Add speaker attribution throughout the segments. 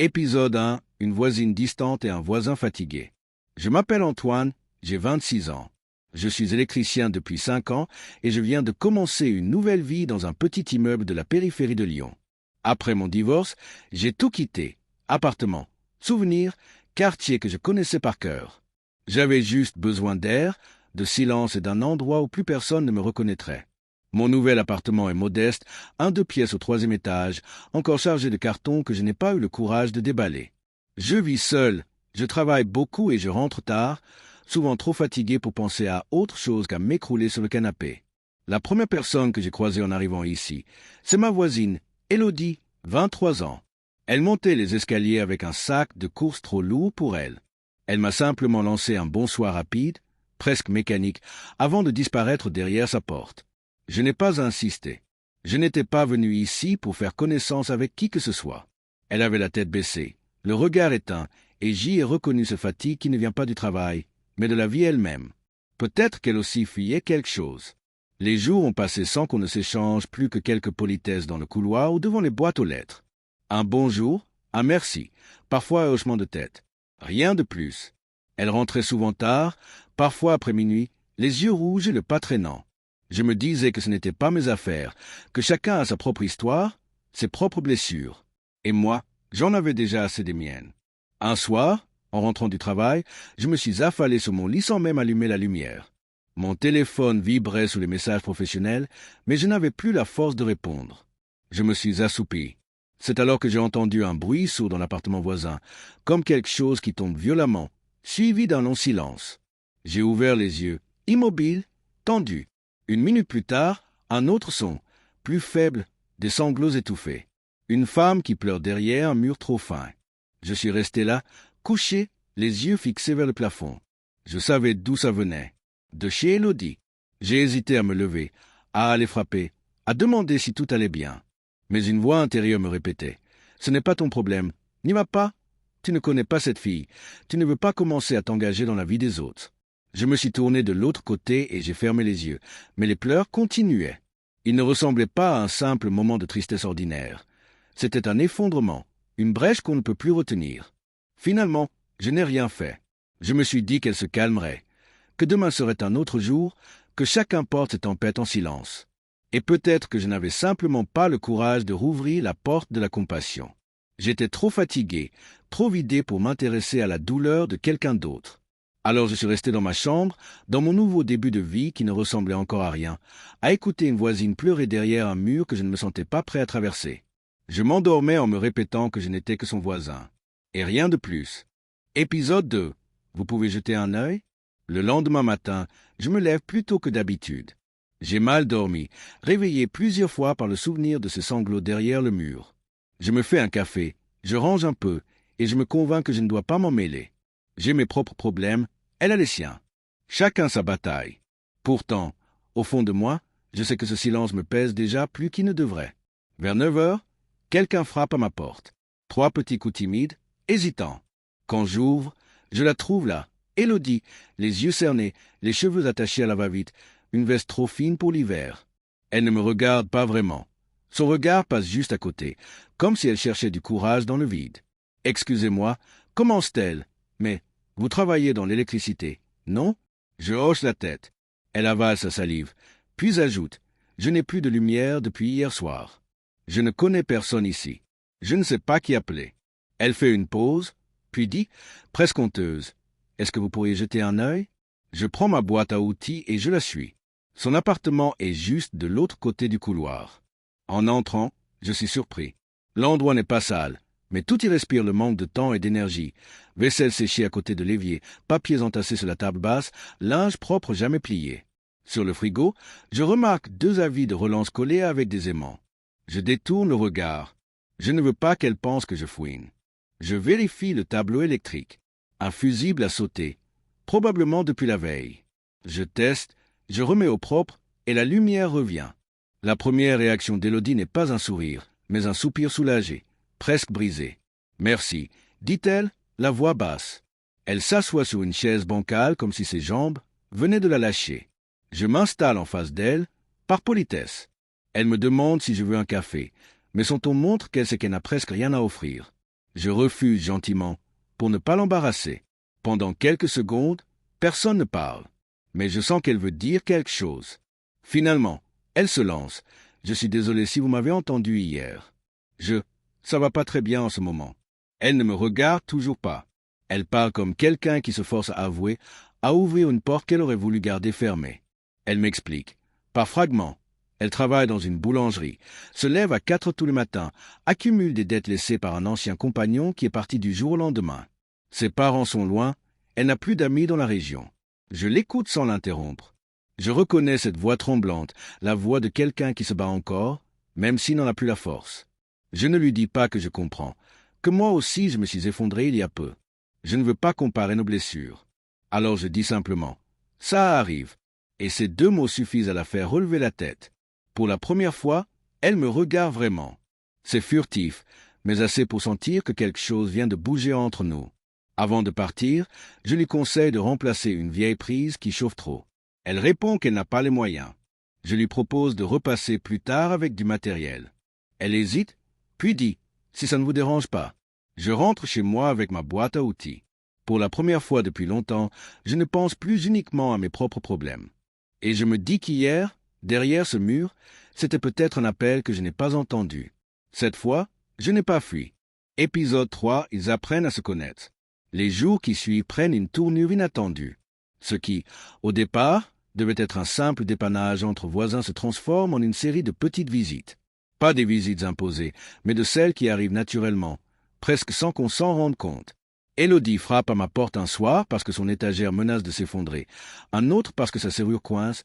Speaker 1: Épisode 1. Une voisine distante et un voisin fatigué. Je m'appelle Antoine, j'ai 26 ans. Je suis électricien depuis 5 ans et je viens de commencer une nouvelle vie dans un petit immeuble de la périphérie de Lyon. Après mon divorce, j'ai tout quitté. Appartement, souvenirs, quartier que je connaissais par cœur. J'avais juste besoin d'air, de silence et d'un endroit où plus personne ne me reconnaîtrait. Mon nouvel appartement est modeste, 2 pièces au 3e étage, encore chargé de cartons que je n'ai pas eu le courage de déballer. Je vis seul, je travaille beaucoup et je rentre tard, souvent trop fatigué pour penser à autre chose qu'à m'écrouler sur le canapé. La première personne que j'ai croisée en arrivant ici, c'est ma voisine, Élodie, 23 ans. Elle montait les escaliers avec un sac de course trop lourd pour elle. Elle m'a simplement lancé un bonsoir rapide, presque mécanique, avant de disparaître derrière sa porte. Je n'ai pas insisté. Je n'étais pas venu ici pour faire connaissance avec qui que ce soit. Elle avait la tête baissée, le regard éteint, et j'y ai reconnu ce fatigue qui ne vient pas du travail, mais de la vie elle-même. Peut-être qu'elle aussi fuyait quelque chose. Les jours ont passé sans qu'on ne s'échange plus que quelques politesses dans le couloir ou devant les boîtes aux lettres. Un bonjour, un merci, parfois un hochement de tête. Rien de plus. Elle rentrait souvent tard, parfois après minuit, les yeux rouges et le pas traînant. Je me disais que ce n'était pas mes affaires, que chacun a sa propre histoire, ses propres blessures. Et moi, j'en avais déjà assez des miennes. Un soir, en rentrant du travail, je me suis affalé sur mon lit sans même allumer la lumière. Mon téléphone vibrait sous les messages professionnels, mais je n'avais plus la force de répondre. Je me suis assoupi. C'est alors que j'ai entendu un bruit sourd dans l'appartement voisin, comme quelque chose qui tombe violemment, suivi d'un long silence. J'ai ouvert les yeux, immobile, tendu. 1 minute plus tard, un autre son, plus faible, des sanglots étouffés. Une femme qui pleure derrière un mur trop fin. Je suis resté là, couché, les yeux fixés vers le plafond. Je savais d'où ça venait. De chez Élodie. J'ai hésité à me lever, à aller frapper, à demander si tout allait bien. Mais une voix intérieure me répétait « Ce n'est pas ton problème. N'y va pas. Tu ne connais pas cette fille. Tu ne veux pas commencer à t'engager dans la vie des autres. » Je me suis tourné de l'autre côté et j'ai fermé les yeux, mais les pleurs continuaient. Ils ne ressemblaient pas à un simple moment de tristesse ordinaire. C'était un effondrement, une brèche qu'on ne peut plus retenir. Finalement, je n'ai rien fait. Je me suis dit qu'elle se calmerait, que demain serait un autre jour, que chacun porte ses tempêtes en silence. Et peut-être que je n'avais simplement pas le courage de rouvrir la porte de la compassion. J'étais trop fatigué, trop vidé pour m'intéresser à la douleur de quelqu'un d'autre. Alors je suis resté dans ma chambre, dans mon nouveau début de vie qui ne ressemblait encore à rien, à écouter une voisine pleurer derrière un mur que je ne me sentais pas prêt à traverser. Je m'endormais en me répétant que je n'étais que son voisin. Et rien de plus. Épisode 2. Vous pouvez jeter un œil? Le lendemain matin, je me lève plus tôt que d'habitude. J'ai mal dormi, réveillé plusieurs fois par le souvenir de ces sanglots derrière le mur. Je me fais un café, je range un peu, et je me convainc que je ne dois pas m'en mêler. J'ai mes propres problèmes, elle a les siens. Chacun sa bataille. Pourtant, au fond de moi, je sais que ce silence me pèse déjà plus qu'il ne devrait. Vers 9 heures, quelqu'un frappe à ma porte. 3 petits coups timides, hésitants. Quand j'ouvre, je la trouve là, Élodie, les yeux cernés, les cheveux attachés à la va-vite, une veste trop fine pour l'hiver. Elle ne me regarde pas vraiment. Son regard passe juste à côté, comme si elle cherchait du courage dans le vide. « Excusez-moi, commence-t-elle ? Mais vous travaillez dans l'électricité, non ?» Je hoche la tête. Elle avale sa salive, puis ajoute « Je n'ai plus de lumière depuis hier soir. Je ne connais personne ici. Je ne sais pas qui appeler. » Elle fait une pause, puis dit, presque honteuse « Est-ce que vous pourriez jeter un œil ?» Je prends ma boîte à outils et je la suis. Son appartement est juste de l'autre côté du couloir. En entrant, je suis surpris. L'endroit n'est pas sale, mais tout y respire le manque de temps et d'énergie. Vaisselle séchée à côté de l'évier, papiers entassés sur la table basse, linge propre jamais plié. Sur le frigo, je remarque 2 avis de relance collés avec des aimants. Je détourne le regard. Je ne veux pas qu'elle pense que je fouine. Je vérifie le tableau électrique. Un fusible a sauté, probablement depuis la veille. Je teste, je remets au propre et la lumière revient. La première réaction d'Élodie n'est pas un sourire, mais un soupir soulagé, presque brisé. « Merci », dit-elle, la voix basse. Elle s'assoit sur une chaise bancale comme si ses jambes venaient de la lâcher. Je m'installe en face d'elle, par politesse. Elle me demande si je veux un café, mais son ton montre qu'elle sait qu'elle n'a presque rien à offrir. Je refuse gentiment, pour ne pas l'embarrasser. Pendant quelques secondes, personne ne parle. Mais je sens qu'elle veut dire quelque chose. Finalement, elle se lance. Je suis désolé si vous m'avez entendu hier. Ça va pas très bien en ce moment. Elle ne me regarde toujours pas. Elle parle comme quelqu'un qui se force à avouer, à ouvrir une porte qu'elle aurait voulu garder fermée. Elle m'explique. Par fragments. Elle travaille dans une boulangerie, se lève à 4 heures tous les matins, accumule des dettes laissées par un ancien compagnon qui est parti du jour au lendemain. Ses parents sont loin, elle n'a plus d'amis dans la région. Je l'écoute sans l'interrompre. Je reconnais cette voix tremblante, la voix de quelqu'un qui se bat encore, même s'il n'en a plus la force. Je ne lui dis pas que je comprends, que moi aussi je me suis effondré il y a peu. Je ne veux pas comparer nos blessures. Alors je dis simplement, « Ça arrive », et ces 2 mots suffisent à la faire relever la tête. Pour la première fois, elle me regarde vraiment. C'est furtif, mais assez pour sentir que quelque chose vient de bouger entre nous. Avant de partir, je lui conseille de remplacer une vieille prise qui chauffe trop. Elle répond qu'elle n'a pas les moyens. Je lui propose de repasser plus tard avec du matériel. Elle hésite, puis dit « Si ça ne vous dérange pas ». Je rentre chez moi avec ma boîte à outils. Pour la première fois depuis longtemps, je ne pense plus uniquement à mes propres problèmes. Et je me dis qu'hier, derrière ce mur, c'était peut-être un appel que je n'ai pas entendu. Cette fois, je n'ai pas fui. Épisode 3, ils apprennent à se connaître. Les jours qui suivent prennent une tournure inattendue. Ce qui, au départ, devait être un simple dépannage entre voisins se transforme en une série de petites visites. Pas des visites imposées, mais de celles qui arrivent naturellement, presque sans qu'on s'en rende compte. Élodie frappe à ma porte un soir parce que son étagère menace de s'effondrer, un autre parce que sa serrure coince,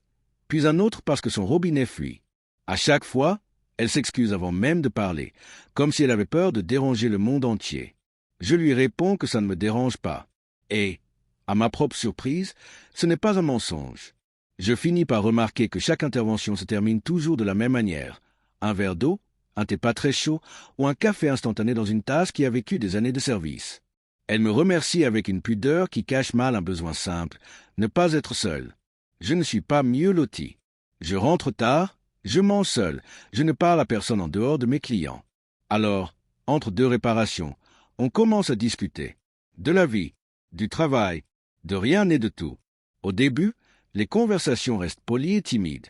Speaker 1: puis un autre parce que son robinet fuit. À chaque fois, elle s'excuse avant même de parler, comme si elle avait peur de déranger le monde entier. Je lui réponds que ça ne me dérange pas. Et, à ma propre surprise, ce n'est pas un mensonge. Je finis par remarquer que chaque intervention se termine toujours de la même manière. Un verre d'eau, un thé pas très chaud ou un café instantané dans une tasse qui a vécu des années de service. Elle me remercie avec une pudeur qui cache mal un besoin simple, ne pas être seule. Je ne suis pas mieux loti. Je rentre tard, je mange seul, je ne parle à personne en dehors de mes clients. Alors, entre 2 réparations, on commence à discuter. De la vie, du travail, de rien et de tout. Au début, les conversations restent polies et timides.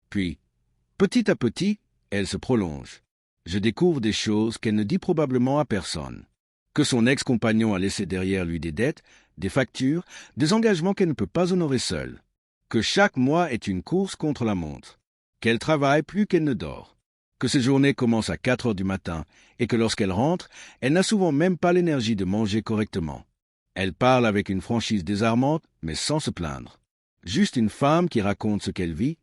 Speaker 1: Puis, petit à petit, elles se prolongent. Je découvre des choses qu'elle ne dit probablement à personne. Que son ex-compagnon a laissé derrière lui des dettes, des factures, des engagements qu'elle ne peut pas honorer seule. Que chaque mois est une course contre la montre. Qu'elle travaille plus qu'elle ne dort. Que ses journées commencent à 4 heures du matin et que lorsqu'elle rentre, elle n'a souvent même pas l'énergie de manger correctement. Elle parle avec une franchise désarmante, mais sans se plaindre. Juste une femme qui raconte ce qu'elle vit,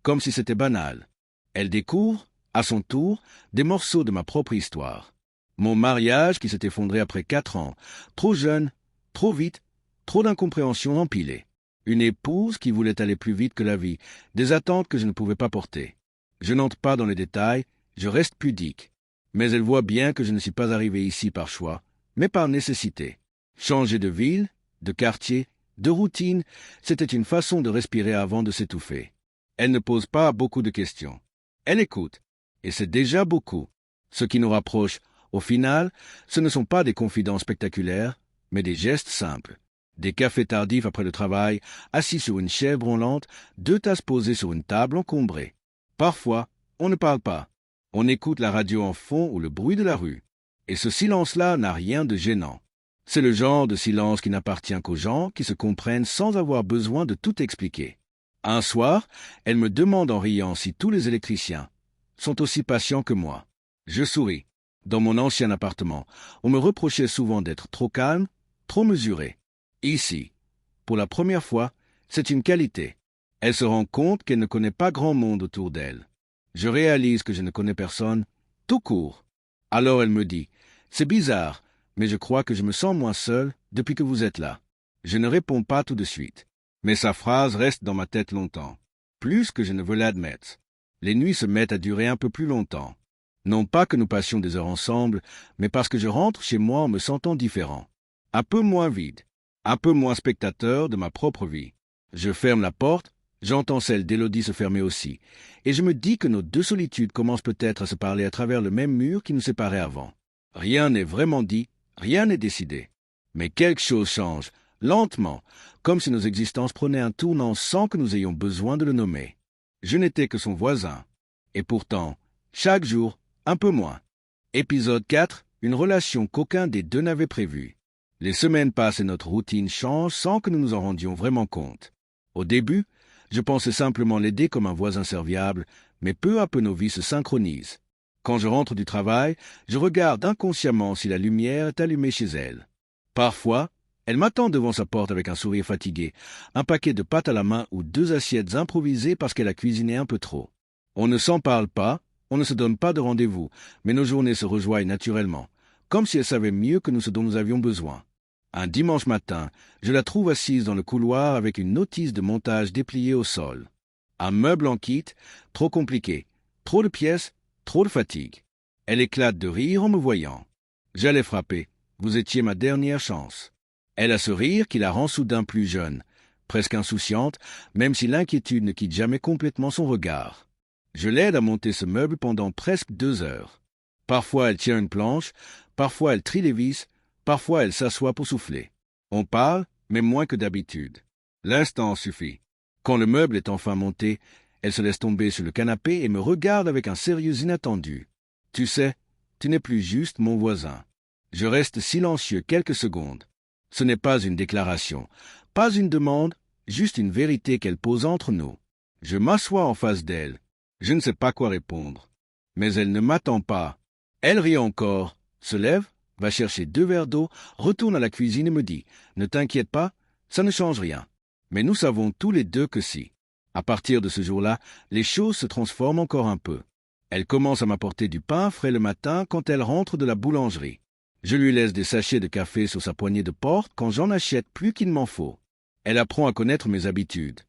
Speaker 1: comme si c'était banal. Elle découvre, à son tour, des morceaux de ma propre histoire. Mon mariage qui s'est effondré après 4 ans, trop jeune, trop vite, trop d'incompréhensions empilées. Une épouse qui voulait aller plus vite que la vie, des attentes que je ne pouvais pas porter. Je n'entre pas dans les détails, je reste pudique. Mais elle voit bien que je ne suis pas arrivé ici par choix, mais par nécessité. Changer de ville, de quartier, de routine, c'était une façon de respirer avant de s'étouffer. Elle ne pose pas beaucoup de questions. Elle écoute, et c'est déjà beaucoup. Ce qui nous rapproche, au final, ce ne sont pas des confidences spectaculaires, mais des gestes simples. Des cafés tardifs après le travail, assis sur une chaise branlante, 2 tasses posées sur une table encombrée. Parfois, on ne parle pas. On écoute la radio en fond ou le bruit de la rue. Et ce silence-là n'a rien de gênant. C'est le genre de silence qui n'appartient qu'aux gens qui se comprennent sans avoir besoin de tout expliquer. Un soir, elle me demande en riant si tous les électriciens sont aussi patients que moi. Je souris. Dans mon ancien appartement, on me reprochait souvent d'être trop calme, trop mesuré. Ici, pour la première fois, c'est une qualité. Elle se rend compte qu'elle ne connaît pas grand monde autour d'elle. Je réalise que je ne connais personne, tout court. Alors elle me dit, « C'est bizarre, mais je crois que je me sens moins seul depuis que vous êtes là. » Je ne réponds pas tout de suite, mais sa phrase reste dans ma tête longtemps, plus que je ne veux l'admettre. Les nuits se mettent à durer un peu plus longtemps. Non pas que nous passions des heures ensemble, mais parce que je rentre chez moi en me sentant différent. Un peu moins vide, un peu moins spectateur de ma propre vie. Je ferme la porte, j'entends celle d'Élodie se fermer aussi, et je me dis que nos 2 solitudes commencent peut-être à se parler à travers le même mur qui nous séparait avant. Rien n'est vraiment dit, Rien n'est décidé. Mais quelque chose change, lentement, comme si nos existences prenaient un tournant sans que nous ayons besoin de le nommer. Je n'étais que son voisin. Et pourtant, chaque jour, un peu moins. Épisode 4, une relation qu'aucun des deux n'avait prévue. Les semaines passent et notre routine change sans que nous nous en rendions vraiment compte. Au début, je pensais simplement l'aider comme un voisin serviable, mais peu à peu nos vies se synchronisent. Quand je rentre du travail, je regarde inconsciemment si la lumière est allumée chez elle. Parfois, elle m'attend devant sa porte avec un sourire fatigué, un paquet de pâtes à la main ou 2 assiettes improvisées parce qu'elle a cuisiné un peu trop. On ne s'en parle pas, on ne se donne pas de rendez-vous, mais nos journées se rejoignent naturellement, comme si elle savait mieux que nous ce dont nous avions besoin. Un dimanche matin, je la trouve assise dans le couloir avec une notice de montage dépliée au sol. Un meuble en kit, trop compliqué, trop de pièces, trop de fatigue. Elle éclate de rire en me voyant. J'allais frapper. Vous étiez ma dernière chance. Elle a ce rire qui la rend soudain plus jeune, presque insouciante, même si l'inquiétude ne quitte jamais complètement son regard. Je l'aide à monter ce meuble pendant presque 2 heures. Parfois elle tient une planche, parfois elle trie les vis, parfois elle s'assoit pour souffler. On parle, mais moins que d'habitude. L'instant suffit. Quand le meuble est enfin monté, elle se laisse tomber sur le canapé et me regarde avec un sérieux inattendu. Tu sais, tu n'es plus juste mon voisin. Je reste silencieux quelques secondes. Ce n'est pas une déclaration, pas une demande, juste une vérité qu'elle pose entre nous. Je m'assois en face d'elle. Je ne sais pas quoi répondre. Mais elle ne m'attend pas. Elle rit encore, se lève, va chercher 2 verres d'eau, retourne à la cuisine et me dit « Ne t'inquiète pas, ça ne change rien. » Mais nous savons tous les deux que si. À partir de ce jour-là, les choses se transforment encore un peu. Elle commence à m'apporter du pain frais le matin quand elle rentre de la boulangerie. Je lui laisse des sachets de café sur sa poignée de porte quand j'en achète plus qu'il m'en faut. Elle apprend à connaître mes habitudes.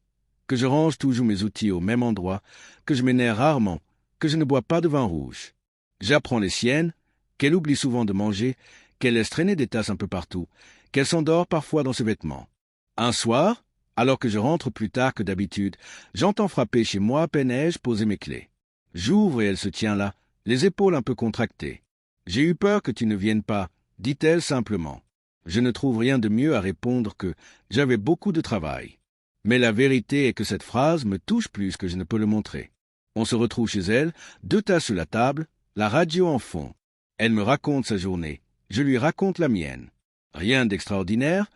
Speaker 1: Que je range toujours mes outils au même endroit, que je m'énerve rarement, que je ne bois pas de vin rouge. J'apprends les siennes, qu'elle oublie souvent de manger, qu'elle laisse traîner des tasses un peu partout, qu'elle s'endort parfois dans ses vêtements. Un soir, alors que je rentre plus tard que d'habitude, j'entends frapper chez moi à peine ai-je posé mes clés. J'ouvre et elle se tient là, les épaules un peu contractées. « J'ai eu peur que tu ne viennes pas », dit-elle simplement. Je ne trouve rien de mieux à répondre que « j'avais beaucoup de travail ». Mais la vérité est que cette phrase me touche plus que je ne peux le montrer. On se retrouve chez elle, 2 tasses sur la table, la radio en fond. Elle me raconte sa journée, je lui raconte la mienne. Rien d'extraordinaire,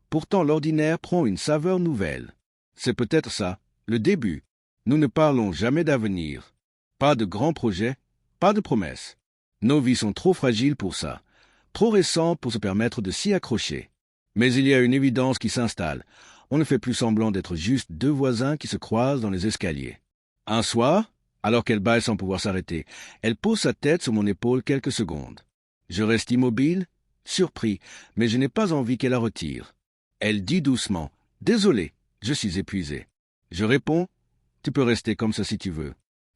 Speaker 1: pourtant l'ordinaire prend une saveur nouvelle. C'est peut-être ça, le début. Nous ne parlons jamais d'avenir. Pas de grands projets, pas de promesses. Nos vies sont trop fragiles pour ça, trop récentes pour se permettre de s'y accrocher. Mais il y a une évidence qui s'installe. On ne fait plus semblant d'être juste 2 voisins qui se croisent dans les escaliers. Un soir, alors qu'elle bâille sans pouvoir s'arrêter, elle pose sa tête sur mon épaule quelques secondes. Je reste immobile, surpris, mais je n'ai pas envie qu'elle la retire. Elle dit doucement « Désolé, je suis épuisé ». Je réponds « Tu peux rester comme ça si tu veux ».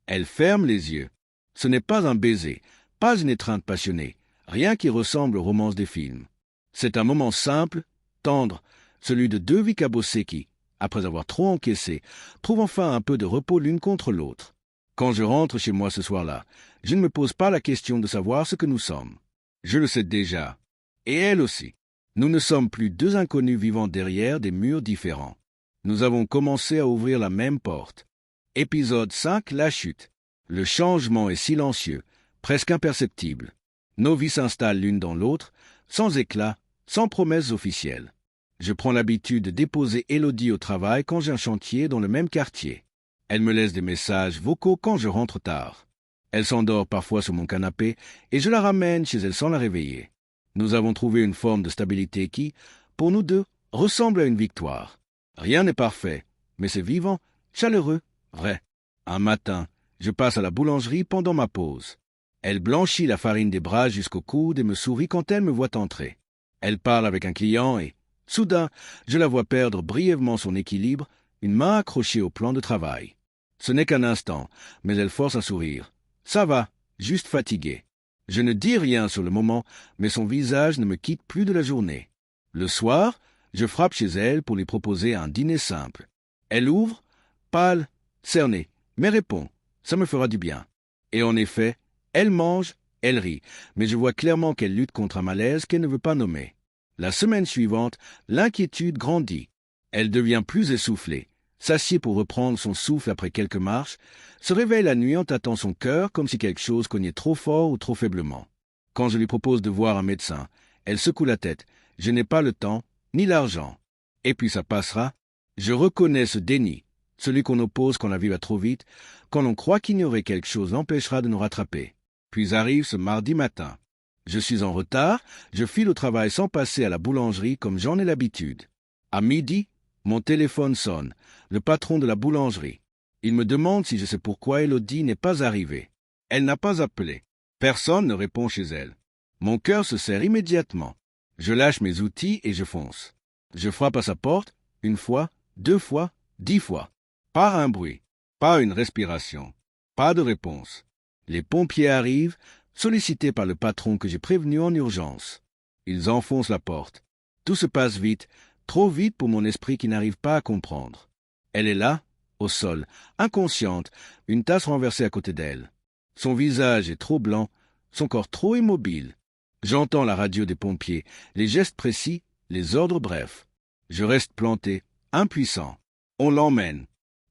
Speaker 1: Elle ferme les yeux. Ce n'est pas un baiser, pas une étreinte passionnée, rien qui ressemble aux romances des films. C'est un moment simple, tendre, celui de 2 vies cabossées qui, après avoir trop encaissé, trouvent enfin un peu de repos l'une contre l'autre. Quand je rentre chez moi ce soir-là, je ne me pose pas la question de savoir ce que nous sommes. Je le sais déjà. Et elle aussi. Nous ne sommes plus 2 inconnus vivant derrière des murs différents. Nous avons commencé à ouvrir la même porte. Épisode 5, la chute. Le changement est silencieux, presque imperceptible. Nos vies s'installent l'une dans l'autre, sans éclat, sans promesses officielles. Je prends l'habitude de déposer Élodie au travail quand j'ai un chantier dans le même quartier. Elle me laisse des messages vocaux quand je rentre tard. Elle s'endort parfois sur mon canapé et je la ramène chez elle sans la réveiller. Nous avons trouvé une forme de stabilité qui, pour nous deux, ressemble à une victoire. Rien n'est parfait, mais c'est vivant, chaleureux, vrai. Un matin, je passe à la boulangerie pendant ma pause. Elle blanchit la farine des bras jusqu'au coude et me sourit quand elle me voit entrer. Elle parle avec un client et, soudain, je la vois perdre brièvement son équilibre, une main accrochée au plan de travail. Ce n'est qu'un instant, mais elle force un sourire. Ça va, juste fatiguée. Je ne dis rien sur le moment, mais son visage ne me quitte plus de la journée. Le soir, je frappe chez elle pour lui proposer un dîner simple. Elle ouvre, pâle, cernée, mais répond. Ça me fera du bien. Et en effet, elle mange, Elle rit, mais je vois clairement qu'elle lutte contre un malaise qu'elle ne veut pas nommer. La semaine suivante, l'inquiétude grandit. Elle devient plus essoufflée, s'assied pour reprendre son souffle après quelques marches, se réveille la nuit en tâtant son cœur comme si quelque chose cognait trop fort ou trop faiblement. Quand je lui propose de voir un médecin, elle secoue la tête. Je n'ai pas le temps, ni l'argent. Et puis ça passera. Je reconnais ce déni, celui qu'on oppose quand la vie va trop vite, quand l'on croit qu'ignorer quelque chose l'empêchera de nous rattraper. Puis arrive ce mardi matin. Je suis en retard, je file au travail sans passer à la boulangerie comme j'en ai l'habitude. À midi, mon téléphone sonne, le patron de la boulangerie. Il me demande si je sais pourquoi Élodie n'est pas arrivée. Elle n'a pas appelé. Personne ne répond chez elle. Mon cœur se serre immédiatement. Je lâche mes outils et je fonce. Je frappe à sa porte, 1 fois, 2 fois, 10 fois. Pas un bruit, pas une respiration, pas de réponse. Les pompiers arrivent, sollicités par le patron que j'ai prévenu en urgence. Ils enfoncent la porte. Tout se passe vite, trop vite pour mon esprit qui n'arrive pas à comprendre. Elle est là, au sol, inconsciente, une tasse renversée à côté d'elle. Son visage est trop blanc, son corps trop immobile. J'entends la radio des pompiers, les gestes précis, les ordres brefs. Je reste planté, impuissant. On l'emmène.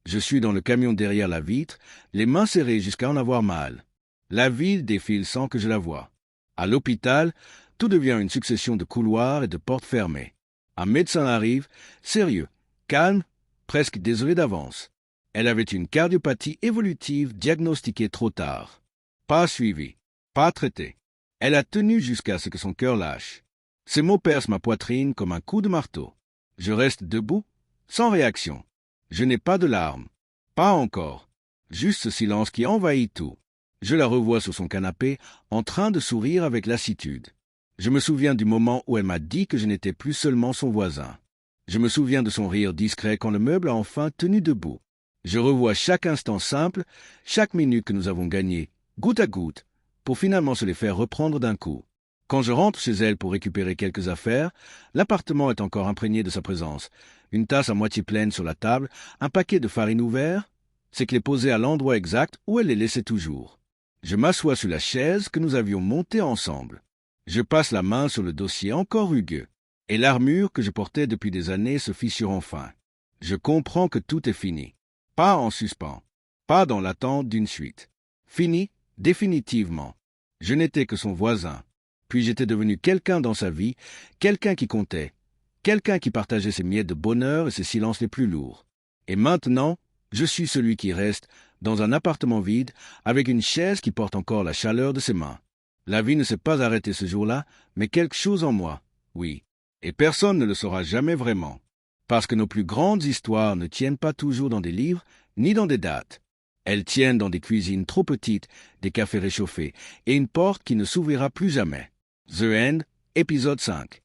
Speaker 1: Je suis dans le camion derrière la vitre, les mains serrées jusqu'à en avoir mal. La ville défile sans que je la voie. À l'hôpital, tout devient une succession de couloirs et de portes fermées. Un médecin arrive, sérieux, calme, presque désolé d'avance. Elle avait une cardiopathie évolutive diagnostiquée trop tard. Pas suivie, pas traitée. Elle a tenu jusqu'à ce que son cœur lâche. Ces mots percent ma poitrine comme un coup de marteau. Je reste debout, sans réaction. Je n'ai pas de larmes. Pas encore. Juste ce silence qui envahit tout. Je la revois sur son canapé, en train de sourire avec lassitude. Je me souviens du moment où elle m'a dit que je n'étais plus seulement son voisin. Je me souviens de son rire discret quand le meuble a enfin tenu debout. Je revois chaque instant simple, chaque minute que nous avons gagnée, goutte à goutte, pour finalement se les faire reprendre d'un coup. Quand je rentre chez elle pour récupérer quelques affaires, l'appartement est encore imprégné de sa présence. Une tasse à moitié pleine sur la table, un paquet de farine ouvert, c'est qu'elle est posée à l'endroit exact où elle les laissait toujours. Je m'assois sur la chaise que nous avions montée ensemble. Je passe la main sur le dossier encore rugueux, et l'armure que je portais depuis des années se fissure enfin. Je comprends que tout est fini. Pas en suspens, pas dans l'attente d'une suite. Fini, définitivement. Je n'étais que son voisin. Puis j'étais devenu quelqu'un dans sa vie, quelqu'un qui comptait, quelqu'un qui partageait ses miettes de bonheur et ses silences les plus lourds. Et maintenant, je suis celui qui reste dans un appartement vide avec une chaise qui porte encore la chaleur de ses mains. La vie ne s'est pas arrêtée ce jour-là, mais quelque chose en moi, oui. Et personne ne le saura jamais vraiment. Parce que nos plus grandes histoires ne tiennent pas toujours dans des livres, ni dans des dates. Elles tiennent dans des cuisines trop petites, des cafés réchauffés, et une porte qui ne s'ouvrira plus jamais. The End, épisode 5.